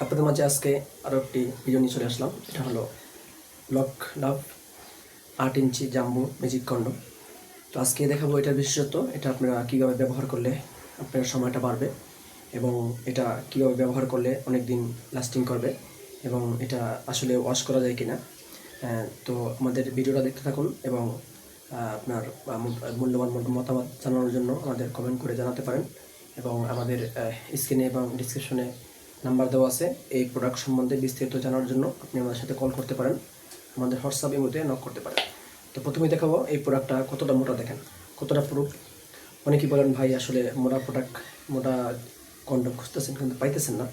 আপনাদের মাঝে আজকে আরও একটি ভিডিও নিয়ে চলে আসলাম। এটা হলো লক লাভ 8 ইঞ্চি জাম্বো ম্যাজিক কন্ডম। তো আজকে দেখাবো এটার বিশেষত্ব, এটা আপনারা কীভাবে ব্যবহার করলে আপনার সময়টা বাড়বে এবং এটা কীভাবে ব্যবহার করলে অনেক দিন লাস্টিং করবে এবং এটা আসলে ওয়াশ করা যায় কিনা। তো আমাদের ভিডিওটা দেখতে থাকুন এবং আপনার মূল্যবান মতামত জানানোর জন্য আমাদের কমেন্ট করে জানাতে পারেন এবং আমাদের স্ক্রিনে এবং ডিসক্রিপশনে নাম্বার দেওয়া আছে। এই প্রোডাক্ট সম্বন্ধে বিস্তারিত জানার জন্য আপনি আমাদের সাথে কল করতে পারেন, আমাদের হোয়াটসঅ্যাপের মধ্যে নক করতে পারেন। তো প্রথমেই দেখাবো এই প্রোডাক্টটা কতটা মোটা, দেখেন কতটা প্রুফ। অনেকেই বলেন ভাই আসলে মোটা প্রোডাক্ট, মোটা কন্ডম খুঁজতেছেন কিন্তু পাইতেছেন না,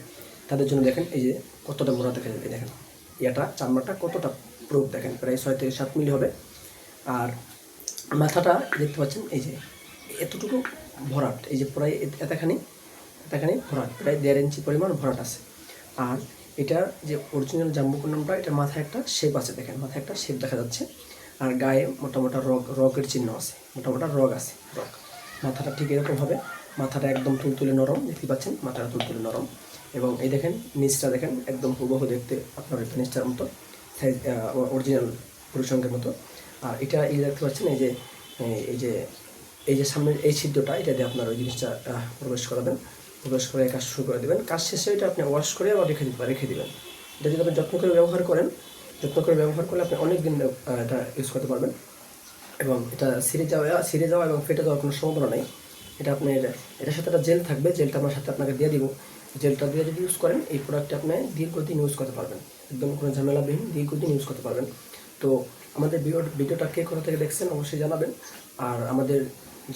তাদের জন্য দেখেন এই যে কতটা মোটা দেখা যাবে। দেখেন এটা চামড়াটা কতটা প্রুফ, দেখেন প্রায় 6 থেকে 7 মিলি হবে। আর মাথাটা দেখতে পাচ্ছেন এই যে এতটুকু ভরাট, এই যে প্রায় এতখানি ভরাট, প্রায় 1.5 ইঞ্চি পরিমাণ ভরাট আছে। আর এটা যে অরিজিনাল জাম্বো কন্ডমটা, এটার মাথায় একটা শেপ আছে, দেখেন মাথায় একটা শেপ দেখা যাচ্ছে। আর গায়ে মোটা মোটা রগের চিহ্ন আছে, মোটা মোটা রগ আছে। মাথাটা ঠিক এরকম হবে, মাথাটা একদম তুলতুলে নরম, দেখতে পাচ্ছেন মাথাটা তুলতুলে নরম। এবং এই দেখেন নিচটা দেখেন একদম হুবহু দেখতে আপনার পেনিসটার মতো, সাইজ অরিজিনাল পুরুষঙ্গের মতো। আর এটা এই দেখতে পাচ্ছেন এই যে এই যে এই যে সামনের এই ছিদ্রটা, এটা দিয়ে আপনার ওই জিনিসটা প্রবেশ করাবেন, প্রবেশ করে কাজ শুরু করে দেবেন। কাজ শেষে এটা আপনি ওয়াশ করে আবার রেখে দেবেন। এটা যদি আপনি যত্ন করে ব্যবহার করলে আপনি অনেক দিন এটা ইউজ করতে পারবেন এবং এটা ছিঁড়ে যাওয়া এবং ফেটে যাওয়ার কোনো সম্ভাবনা নেই। এটা আপনার এটার সাথে একটা জেল থাকবে, জেলটা আমার সাথে আপনাকে দিয়ে দিব। জেলটা দিয়ে যদি ইউজ করেন এই প্রোডাক্টটা আপনি দীর্ঘদিন ইউজ করতে পারবেন, একদম কোনো ঝামেলাবিহীন দীর্ঘদিন ইউজ করতে পারবেন। তো আমাদের ভিডিওটা কে কোথা থেকে দেখছেন অবশ্যই জানাবেন। আর আমাদের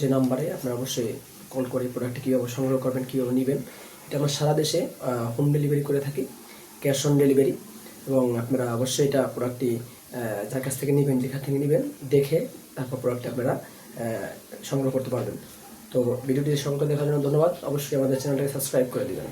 যে নাম্বারে আপনারা অবশ্যই কল করে প্রোডাক্টটি কীভাবে সংগ্রহ করবেন, কীভাবে নেবেন, এটা আমরা সারা দেশে হোম ডেলিভারি করে থাকি, ক্যাশ অন ডেলিভারি। এবং আপনারা অবশ্যই এটা প্রোডাক্টটি যার কাছ থেকে নেবেন, যেখান থেকে নেবেন দেখে তারপর প্রোডাক্টটি আপনারা সংগ্রহ করতে পারবেন। তো ভিডিওটি সকলকে দেখার জন্য ধন্যবাদ। অবশ্যই আমাদের চ্যানেলটাকে সাবস্ক্রাইব করে দেবেন।